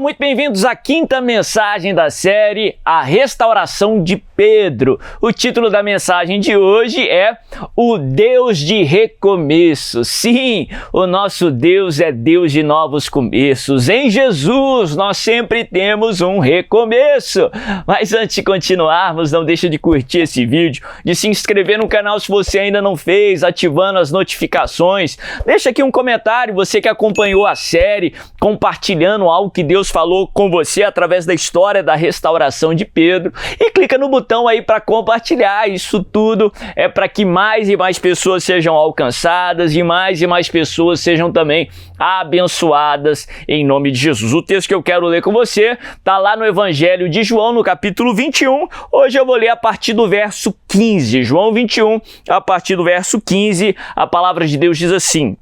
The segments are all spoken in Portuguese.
muito bem-vindos à quinta mensagem da série A Restauração de Pedro. O título da mensagem de hoje é O Deus de Recomeços. Sim, o nosso Deus é Deus de novos começos. Em Jesus nós sempre temos um recomeço. Mas antes de continuarmos, não deixe de curtir esse vídeo, de se inscrever no canal se você ainda não fez, ativando as notificações. Deixa aqui um comentário, você que acompanhou a série, compartilhando algo que Deus falou com você através da história da restauração de Pedro, e clica no botão aí para compartilhar. Isso tudo é para que mais e mais pessoas sejam alcançadas e mais pessoas sejam também abençoadas em nome de Jesus. O texto que eu quero ler com você está lá no Evangelho de João, no capítulo 21. Hoje eu vou ler a partir do verso 15. João 21, a partir do verso 15, a palavra de Deus diz assim: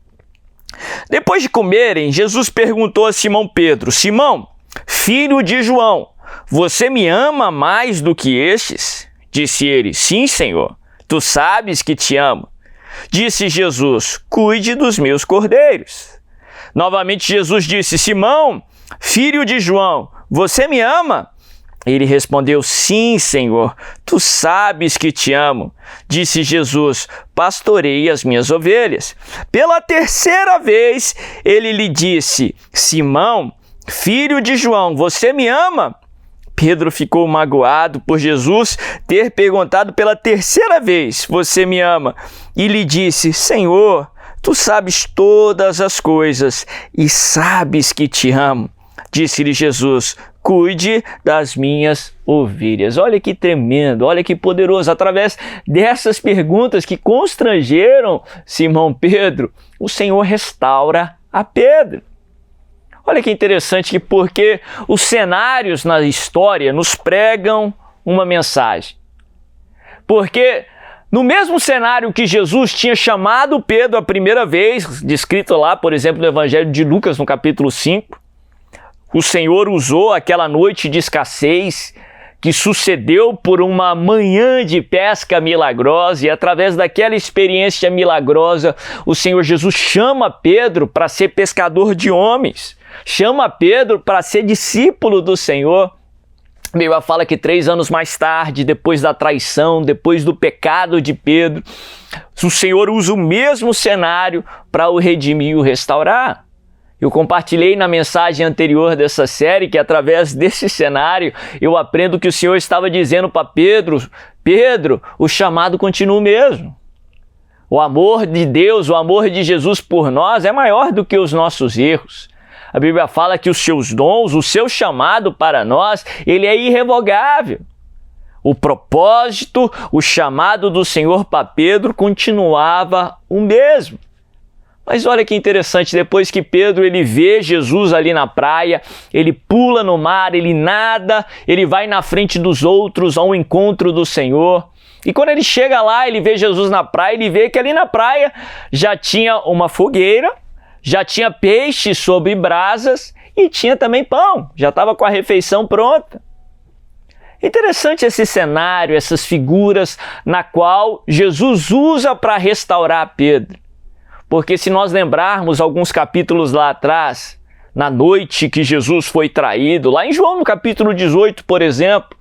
Depois de comerem, Jesus perguntou a Simão Pedro: Simão, filho de João, você me ama mais do que estes? Disse ele: Sim, Senhor, tu sabes que te amo. Disse Jesus: Cuide dos meus cordeiros. Novamente Jesus disse: Simão, filho de João, você me ama? Ele respondeu: Sim, Senhor, tu sabes que te amo. Disse Jesus: Pastorei as minhas ovelhas. Pela terceira vez ele lhe disse: Simão, filho de João, você me ama? Pedro ficou magoado por Jesus ter perguntado pela terceira vez: Você me ama? E lhe disse: Senhor, tu sabes todas as coisas e sabes que te amo. Disse-lhe Jesus: Cuide das minhas ovelhas. Olha que tremendo, olha que poderoso. Através dessas perguntas que constrangeram Simão Pedro, o Senhor restaura a Pedro. Olha que interessante, que porque os cenários na história nos pregam uma mensagem. Porque no mesmo cenário que Jesus tinha chamado Pedro a primeira vez, descrito lá, por exemplo, no Evangelho de Lucas, no capítulo 5, o Senhor usou aquela noite de escassez que sucedeu por uma manhã de pesca milagrosa, e através daquela experiência milagrosa, o Senhor Jesus chama Pedro para ser pescador de homens, chama Pedro para ser discípulo do Senhor. A Bíblia fala que 3 anos mais tarde, depois da traição, depois do pecado de Pedro, o Senhor usa o mesmo cenário para o redimir e o restaurar. Eu compartilhei na mensagem anterior dessa série que através desse cenário eu aprendo que o Senhor estava dizendo para Pedro: Pedro, o chamado continua o mesmo. O amor de Deus, o amor de Jesus por nós é maior do que os nossos erros. A Bíblia fala que os seus dons, o seu chamado para nós, ele é irrevogável. O propósito, o chamado do Senhor para Pedro continuava o mesmo. Mas olha que interessante, depois que Pedro ele vê Jesus ali na praia, ele pula no mar, ele nada, ele vai na frente dos outros ao encontro do Senhor. E quando ele chega lá, ele vê Jesus na praia, ele vê que ali na praia já tinha uma fogueira, já tinha peixe sobre brasas e tinha também pão, já estava com a refeição pronta. Interessante esse cenário, essas figuras na qual Jesus usa para restaurar Pedro. Porque se nós lembrarmos alguns capítulos lá atrás, na noite que Jesus foi traído, lá em João no capítulo 18, por exemplo,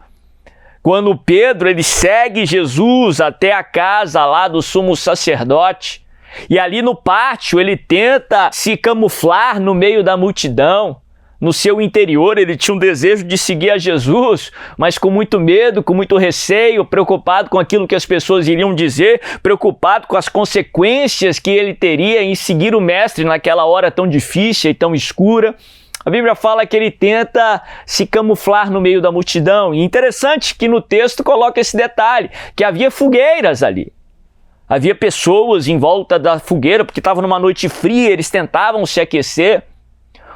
quando Pedro ele segue Jesus até a casa lá do sumo sacerdote, e ali no pátio ele tenta se camuflar no meio da multidão. No seu interior ele tinha um desejo de seguir a Jesus, mas com muito medo, com muito receio, preocupado com aquilo que as pessoas iriam dizer, preocupado com as consequências que ele teria em seguir o mestre naquela hora tão difícil e tão escura. A Bíblia fala que ele tenta se camuflar no meio da multidão. E interessante que no texto coloca esse detalhe, que havia fogueiras ali. Havia pessoas em volta da fogueira, porque estava numa noite fria, eles tentavam se aquecer.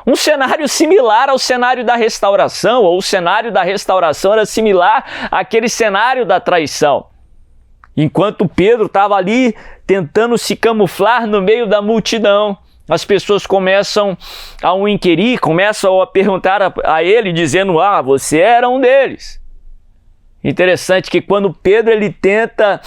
Um cenário similar ao cenário da restauração, ou o cenário da restauração era similar àquele cenário da traição. Enquanto Pedro estava ali tentando se camuflar no meio da multidão, as pessoas começam a o inquirir, começam a perguntar a ele, dizendo: você era um deles. Interessante que quando Pedro ele tenta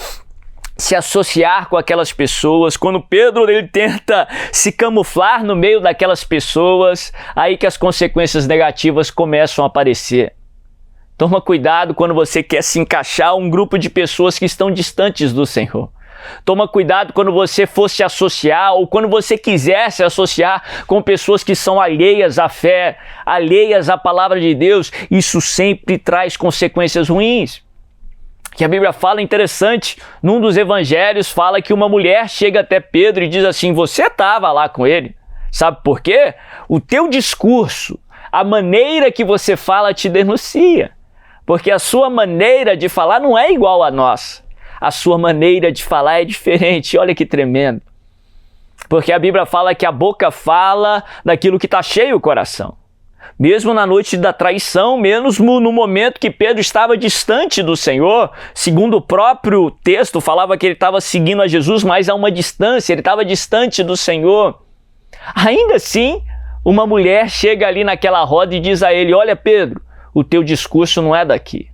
se associar com aquelas pessoas, quando Pedro ele tenta se camuflar no meio daquelas pessoas, aí que as consequências negativas começam a aparecer. Toma cuidado quando você quer se encaixar a um grupo de pessoas que estão distantes do Senhor. Toma cuidado quando você for se associar ou quando você quiser se associar com pessoas que são alheias à fé, alheias à palavra de Deus. Isso sempre traz consequências ruins. Que a Bíblia fala interessante, num dos evangelhos fala que uma mulher chega até Pedro e diz assim: você estava lá com ele. Sabe por quê? O teu discurso, a maneira que você fala te denuncia. Porque a sua maneira de falar não é igual à nossa. A sua maneira de falar é diferente. Olha que tremendo. Porque a Bíblia fala que a boca fala daquilo que está cheio o coração. Mesmo na noite da traição, mesmo no momento que Pedro estava distante do Senhor, segundo o próprio texto, falava que ele estava seguindo a Jesus, mas a uma distância, ele estava distante do Senhor. Ainda assim, uma mulher chega ali naquela roda e diz a ele: olha, Pedro, o teu discurso não é daqui.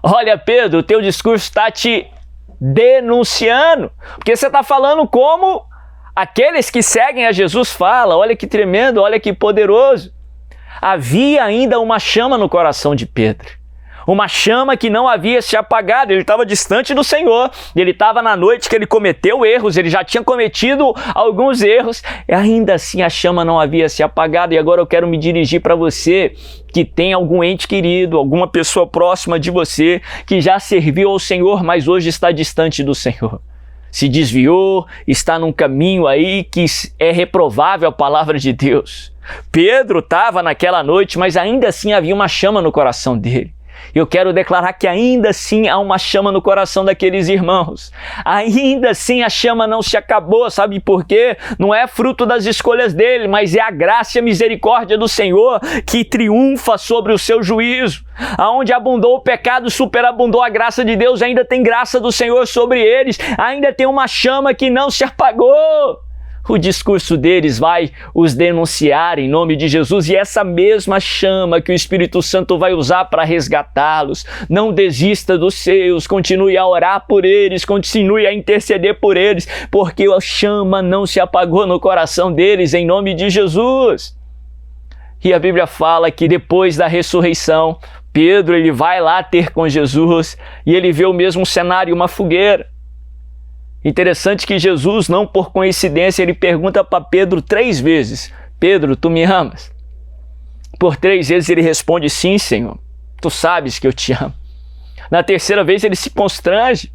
Olha, Pedro, o teu discurso está te denunciando, porque você está falando como aqueles que seguem a Jesus falam. Olha que tremendo, olha que poderoso. Havia ainda uma chama no coração de Pedro. Uma chama que não havia se apagado. Ele estava distante do Senhor. Ele estava na noite que ele cometeu erros. Ele já tinha cometido alguns erros. E ainda assim a chama não havia se apagado. E agora eu quero me dirigir para você que tem algum ente querido, alguma pessoa próxima de você que já serviu ao Senhor, mas hoje está distante do Senhor. Se desviou, está num caminho aí que é reprovável a palavra de Deus. Pedro estava naquela noite, mas ainda assim havia uma chama no coração dele. Eu quero declarar que ainda assim há uma chama no coração daqueles irmãos. Ainda assim a chama não se acabou, sabe por quê? Não é fruto das escolhas dele, mas é a graça e a misericórdia do Senhor que triunfa sobre o seu juízo. Aonde abundou o pecado, superabundou a graça de Deus, ainda tem graça do Senhor sobre eles, ainda tem uma chama que não se apagou. O discurso deles vai os denunciar em nome de Jesus, e essa mesma chama que o Espírito Santo vai usar para resgatá-los. Não desista dos seus, continue a orar por eles, continue a interceder por eles, porque a chama não se apagou no coração deles em nome de Jesus. E a Bíblia fala que depois da ressurreição, Pedro ele vai lá ter com Jesus e ele vê o mesmo cenário, uma fogueira. Interessante que Jesus, não por coincidência, ele pergunta para Pedro 3 vezes: Pedro, tu me amas? Por 3 vezes ele responde: sim, Senhor, tu sabes que eu te amo. Na 3ª vez ele se constrange.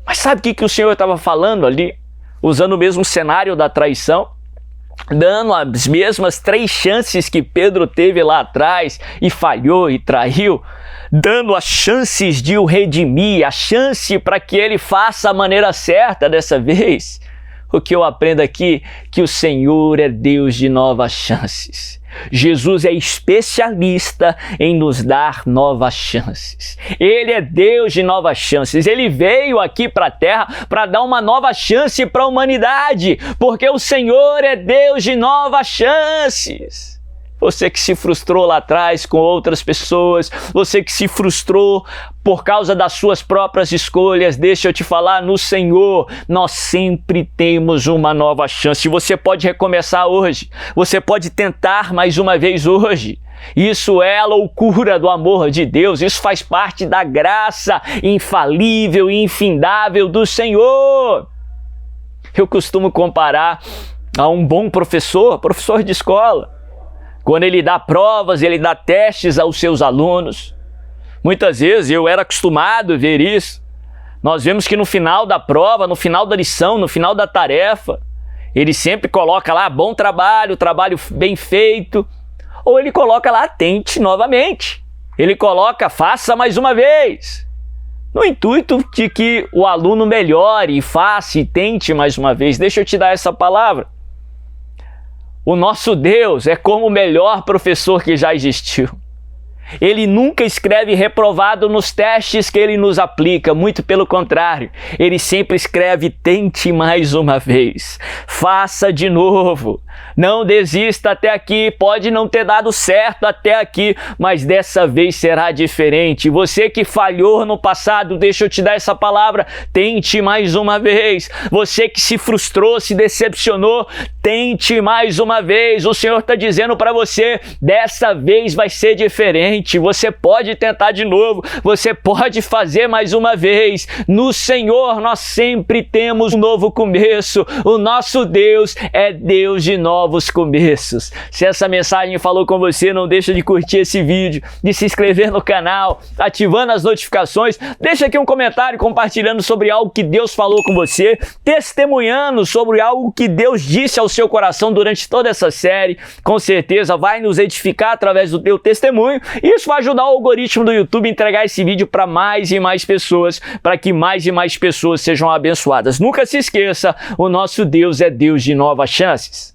Mas sabe o que o Senhor estava falando ali? Usando o mesmo cenário da traição, dando as mesmas 3 chances que Pedro teve lá atrás e falhou e traiu, dando as chances de o redimir, a chance para que ele faça a maneira certa dessa vez. O que eu aprendo aqui? Que o Senhor é Deus de novas chances. Jesus é especialista em nos dar novas chances. Ele é Deus de novas chances. Ele veio aqui para a terra para dar uma nova chance para a humanidade, porque o Senhor é Deus de novas chances. Você que se frustrou lá atrás com outras pessoas, você que se frustrou por causa das suas próprias escolhas, deixa eu te falar, no Senhor nós sempre temos uma nova chance. Você pode recomeçar hoje, você pode tentar mais uma vez hoje. Isso é a loucura do amor de Deus, isso faz parte da graça infalível e infindável do Senhor. Eu costumo comparar a um bom professor de escola. Quando ele dá provas, ele dá testes aos seus alunos. Muitas vezes eu era acostumado a ver isso. Nós vemos que no final da prova, no final da lição, no final da tarefa, ele sempre coloca lá bom trabalho, trabalho bem feito, ou ele coloca lá tente novamente. Ele coloca faça mais uma vez, no intuito de que o aluno melhore, faça e tente mais uma vez. Deixa eu te dar essa palavra. O nosso Deus é como o melhor professor que já existiu. Ele nunca escreve reprovado nos testes que ele nos aplica, muito pelo contrário. Ele sempre escreve: tente mais uma vez, faça de novo. Não desista até aqui, pode não ter dado certo até aqui, mas dessa vez será diferente. Você que falhou no passado, deixa eu te dar essa palavra: tente mais uma vez. Você que se frustrou, se decepcionou, tente mais uma vez. O Senhor está dizendo para você: dessa vez vai ser diferente. Você pode tentar de novo, você pode fazer mais uma vez. No Senhor nós sempre temos um novo começo. O nosso Deus é Deus de novos começos. Se essa mensagem falou com você, não deixa de curtir esse vídeo, de se inscrever no canal, ativando as notificações. Deixa aqui um comentário compartilhando sobre algo que Deus falou com você, testemunhando sobre algo que Deus disse ao seu coração durante toda essa série. Com certeza vai nos edificar através do teu testemunho. Isso vai ajudar o algoritmo do YouTube a entregar esse vídeo para mais e mais pessoas, para que mais e mais pessoas sejam abençoadas. Nunca se esqueça, o nosso Deus é Deus de novas chances.